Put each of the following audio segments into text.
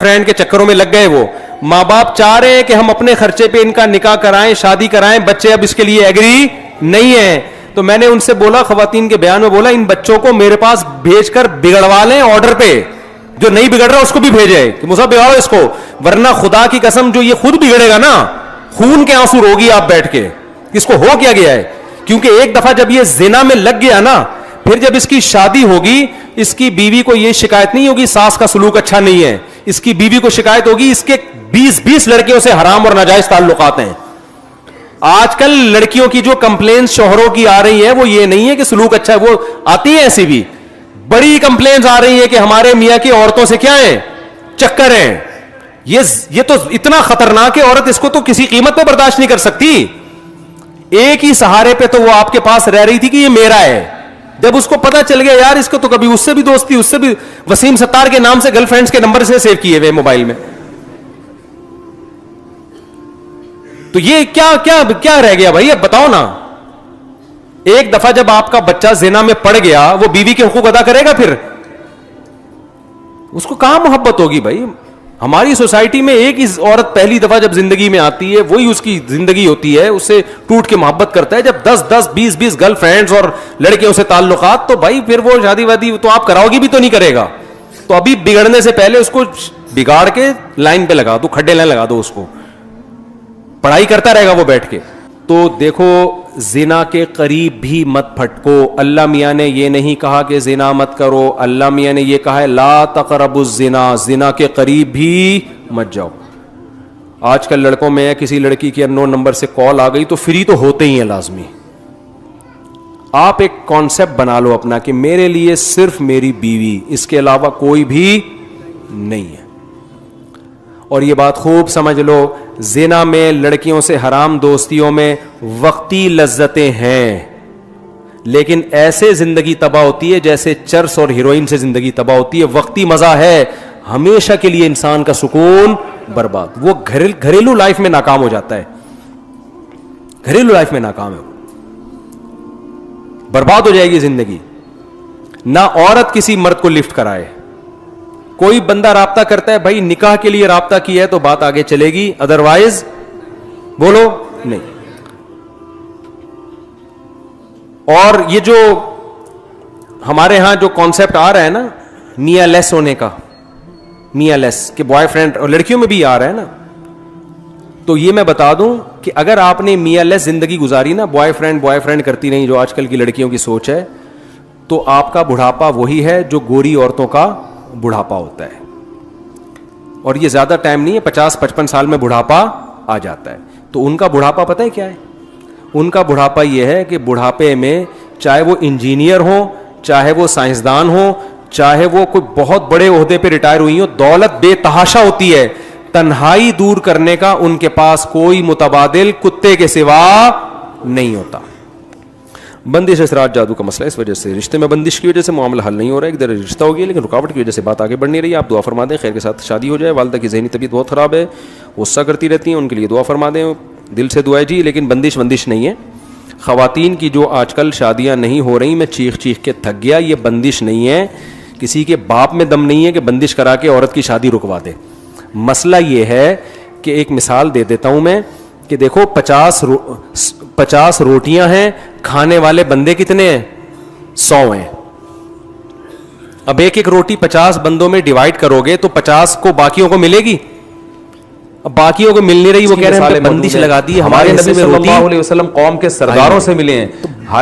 Friend کے چکروں میں لگ گئے. وہ ماں باپ چاہ رہے ہیں کہ ہم اپنے خرچے پہ ان کا نکاح کرائیں, شادی کرائیں, بچے اب اس کے لیے ایگری نہیں ہیں. تو میں نے ان سے بولا, خواتین کے بیان میں بولا, ان بچوں کو میرے پاس بھیج کر بگڑوا لیں آرڈر پہ, جو نہیں بگڑ رہا اس کو بھی بھیجے کہ مصعب بگاڑو اس کو, ورنہ خدا کی قسم جو یہ خود بگڑے گا نا, خون کے آنسو روگی آپ بیٹھ کے. اس کو ہو کیا گیا ہے, کیونکہ ایک دفعہ جب یہ زنا میں لگ گیا نا, پھر جب اس کی شادی ہوگی, اس کی بیوی کو یہ شکایت نہیں ہوگی ساس کا سلوک اچھا نہیں ہے, اس کی بیوی کو شکایت ہوگی اس کے 20 لڑکیوں سے حرام اور ناجائز تعلقات ہیں. آج کل لڑکیوں کی جو کمپلینس شوہروں کی آ رہی ہیں وہ یہ نہیں ہے کہ سلوک اچھا ہے, وہ آتی ہیں ایسی بھی بڑی کمپلینس آ رہی ہیں کہ ہمارے میاں کی عورتوں سے کیا ہے, چکر ہیں. یہ تو اتنا خطرناک ہے, عورت اس کو تو کسی قیمت پہ برداشت نہیں کر سکتی. ایک ہی سہارے پہ تو وہ آپ کے پاس رہ رہی تھی کہ یہ میرا ہے. جب اس کو پتا چل گیا یار اس کو تو کبھی اس سے بھی دوستی, اس سے بھی وسیم ستار کے نام سے گرل فرینڈز کے نمبر سے سیو کیے ہوئے موبائل میں, تو یہ کیا رہ گیا بھائی, اب بتاؤ نا. ایک دفعہ جب آپ کا بچہ زنا میں پڑ گیا, وہ بیوی کے حقوق ادا کرے گا, پھر اس کو کہاں محبت ہوگی بھائی. ہماری سوسائٹی میں ایک ہی عورت پہلی دفعہ جب زندگی میں آتی ہے وہی اس کی زندگی ہوتی ہے, اس سے ٹوٹ کے محبت کرتا ہے. جب 10-20 گرل فرینڈز اور لڑکیوں سے تعلقات, تو بھائی پھر وہ شادی وادی تو آپ کراؤ گی بھی تو نہیں کرے گا. تو ابھی بگڑنے سے پہلے اس کو بگاڑ کے لائن پہ لگا دو, کھڈے لائن لگا دو, اس کو پڑھائی کرتا رہے گا وہ بیٹھ کے. تو دیکھو, زنا کے قریب بھی مت پھٹکو. اللہ میاں نے یہ نہیں کہا کہ زنا مت کرو, اللہ میاں نے یہ کہا ہے لا تقربوا الزنا, زنا کے قریب بھی مت جاؤ. آج کل لڑکوں میں کسی لڑکی کی انون نمبر سے کال آ گئی تو فری تو ہوتے ہی ہیں لازمی. آپ ایک کانسیپٹ بنا لو اپنا کہ میرے لیے صرف میری بیوی, اس کے علاوہ کوئی بھی نہیں ہے. اور یہ بات خوب سمجھ لو, زنا میں, لڑکیوں سے حرام دوستیوں میں وقتی لذتیں ہیں, لیکن ایسے زندگی تباہ ہوتی ہے جیسے چرس اور ہیروئن سے زندگی تباہ ہوتی ہے. وقتی مزہ ہے, ہمیشہ کے لیے انسان کا سکون برباد. وہ گھریلو لائف میں ناکام ہو جاتا ہے, گھریلو لائف میں ناکام ہے, برباد ہو جائے گی زندگی. نہ عورت کسی مرد کو لفٹ کرائے. کوئی بندہ رابطہ کرتا ہے بھائی نکاح کے لیے رابطہ کیا ہے تو بات آگے چلے گی, ادروائز بولو نہیں. اور یہ جو ہمارے ہاں جو کانسیپٹ آ رہا ہے نا میاں لیس ہونے کا, میاں لیس کہ بوائے فرینڈ, اور لڑکیوں میں بھی آ رہا ہے نا, تو یہ میں بتا دوں کہ اگر آپ نے میاں لیس زندگی گزاری نا, بوائے فرینڈ کرتی نہیں, جو آج کل کی لڑکیوں کی سوچ ہے, تو آپ کا بڑھاپا وہی ہے جو گوری عورتوں کا بڑھاپا ہوتا ہے. اور یہ زیادہ ٹائم نہیں ہے, 50-55 سال میں بڑھاپا آ جاتا ہے. تو ان کا بڑھاپا پتہ ہے کیا ہے, ان کا بڑھاپا یہ ہے کہ بڑھاپے میں چاہے وہ انجینئر ہوں, چاہے وہ سائنسدان ہوں, چاہے وہ کوئی بہت بڑے عہدے پہ ریٹائر ہوئی ہوں, دولت بے تحاشا ہوتی ہے, تنہائی دور کرنے کا ان کے پاس کوئی متبادل کتے کے سوا نہیں ہوتا. بندش اثرات جادو کا مسئلہ, اس وجہ سے رشتے میں بندش کی وجہ سے معاملہ حل نہیں ہو رہا ہے. ایک در رشتہ ہو گیا لیکن رکاوٹ کی وجہ سے بات آگے بڑھ نہیں رہی. آپ دعا فرما دیں خیر کے ساتھ شادی ہو جائے. والدہ کی ذہنی طبیعت بہت خراب ہے, غصہ کرتی رہتی ہیں, ان کے لیے دعا فرما دیں, دل سے دعا ہے جی. لیکن بندش نہیں ہے. خواتین کی جو آج کل شادیاں نہیں ہو رہی, میں چیخ کے تھک گیا, یہ بندش نہیں ہے. کسی کے باپ میں دم نہیں ہے کہ بندش کرا کے عورت کی شادی رکوا دے. مسئلہ یہ ہے کہ ایک مثال دے دیتا ہوں میں کہ دیکھو 50 روٹیاں ہیں, کھانے والے بندے کتنے ہیں, 100 ہیں. اب ایک روٹی 50 بندوں میں ڈیوائڈ کرو گے تو 50 کو باقیوں کو ملے گی. اب باقیوں کو مل نہیں رہی, وہ کہہ رہے ہیں بندش لگا دی. ہمارے نبی صلی اللہ علیہ وسلم قوم کے سرداروں سے ملے ہیں,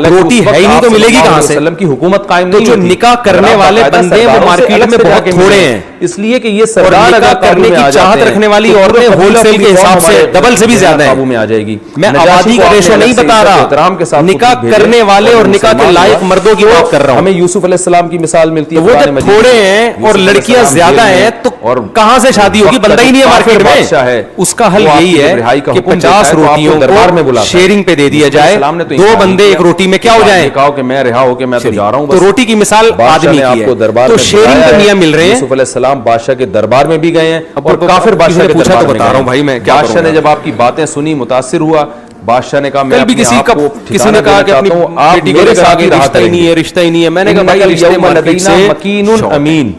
روٹی ہے ہی نہیں تو ملے گی کہاں سے. کی حکومت قائم نہیں. تو جو نکاح کرنے والے بندے وہ مارکیٹ میں بہت تھوڑے ہیں, اس لیے کہ یہ سردار ادا کرنے کی چاہت رکھنے والی عورتیں ہول سیل کے حساب سے ڈبل سے بھی زیادہ ہیں. قابو میں آ جائے گی. میں آبادی کا ریشو نہیں بتا رہا, نکاح کرنے والے اور نکاح کے لائق مردوں کی بات کر رہا ہوں. ہمیں یوسف علیہ السلام کی مثال ملتی ہے, وہ جب تھوڑے ہیں اور لڑکیاں زیادہ ہیں تو کہاں سے شادی ہوگی, بندہ ہی نہیں ہے مارکیٹ میں. اس کا حل یہی ہے کہ 50 روٹیوں دربار میں بلا شیئرنگ پہ دے دیا جائے, 2 بندے ایک روٹی میں کیا ہو جائیں, کہا کہ میں رہا ہو کہ میں تو جا رہا ہوں. تو روٹی کی مثال آدمی کی ہے, تو شیئرنگ پہ میاں مل رہے ہیں. یوسف علیہ السلام بادشاہ کے دربار میں بھی گئے ہیں, اور کافر بادشاہ نے پوچھا تو بتا رہا ہوں بھائی میں. بادشاہ نے جب آپ کی باتیں سنی متاثر ہوا, بادشاہ نے کہا میں کسی نے کہا کہ اپنی بیٹی کو رشتہ ہی نہیں ہے. میں نے کہا بھائی رشتے مکین امین,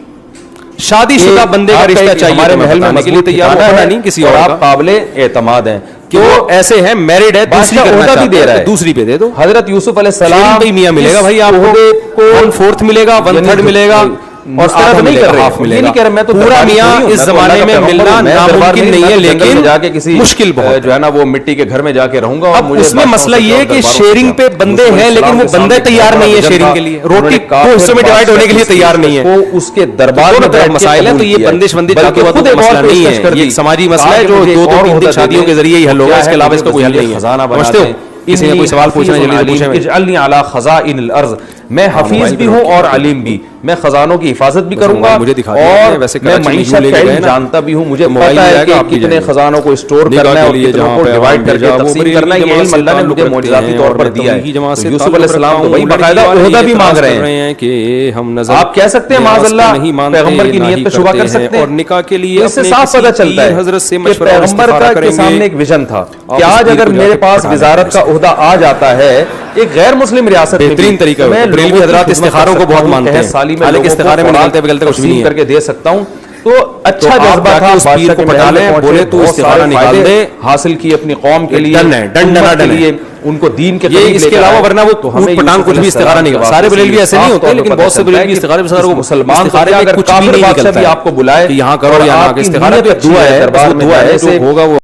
شادی شدہ بندے کا رشتہ چاہیے ہمارے محل میں کے لیے تیار ہونا نہیں کسی اور آپ قابل اعتماد ہیں کہ وہ ایسے ہیں میرڈ ہے دوسری کرنا بھی دے رہا ہے, دوسری پہ دے دو. حضرت یوسف علیہ السلام پہ میاں ملے گا بھائی آپ کو 1/4 ملے گا 1/3 ملے گا اور آدھا نہیں کر ہاف ملے گا. پورا میاں اس زمانے میں ملنا ناممکن نہیں ہے, لیکن جا کے کسی مشکل بہت جو ہے نا وہ مٹی کے گھر میں جا کے رہوں گا. اب اس میں مسئلہ یہ ہے کہ شیئرنگ پہ بندے ہیں لیکن وہ بندے تیار نہیں ہے شیئرنگ کے لیے, روٹی کو حصوں میں ڈیوائڈ ہونے کے لیے تیار نہیں ہے. اس کے دربار میں مسائل ہے, تو یہ بندش بندی کا مسئلہ نہیں ہے, یہ ایک سماجی مسئلہ ہے جو 2-3 شادیوں کے ذریعے ہی حل ہوگا, اس کے علاوہ اس کا کوئی حل نہیں ہے. سمجھتے ہو؟ کسی نے کوئی سوال پوچھنا ہے جلدی سے پوچھیں. اجعلنی علی خزائن الارض, میں حفیظ بھی ہوں اور علیم بھی, میں خزانوں کی حفاظت بھی کروں گا اور میں معیشت کا علم جانتا بھی ہوں. مجھے پتا ہے کہ کتنے خزانوں کو اسٹور کرنا ہے اور کتنوں کو ڈیوائڈ کر کے تقسیم کرنا ہے. یہ علم اللہ نے مجھے معجزاتی طور پر دیا ہے. یوسف علیہ السلام تو وہی باقاعدہ عہدہ بھی مانگ رہے ہیں کہ آپ کہہ سکتے ہیں معاذ اللہ پیغمبر کی نیت پہ شبہ کر سکتے ہیں, اور نکاح کے لیے اس سے صاف پتہ چلتا ہے کہ پیغمبر کا سامنے ایک ویژن تھا کہ آج اگر میرے پاس وزارت کا عہدہ آ جاتا ہے ایک غیر مسلم ریاست میں, بہترین طریقہ ہے. بریلوی حضرات استخاروں کو بہت مانتے ہیں, حالانکہ استخارے میں نکالتے بغلتے کچھ بھی نہیں کر کے دے سکتا ہوں. تو اچھا جذبہ تھا, اس پیر کو پٹا لیں, بولے تو استخارہ نکال دے, حاصل کی اپنی قوم کے لیے, ڈن لیے ان کو دین کے قریب. اس کے علاوہ ورنہ وہ ہمیں پٹھان کچھ بھی استخارہ نہیں کرتا. سارے بریلوی ایسے نہیں ہوتے, لیکن بہت سے بریلوی استخارے میں مسلمان اگر کچھ بھی نہیں نکلتا ہے آپ کو بلائے کہ یہاں کرو یا نہ, استخارہ دعا ہے, دعا ہے, جو ہوگا وہ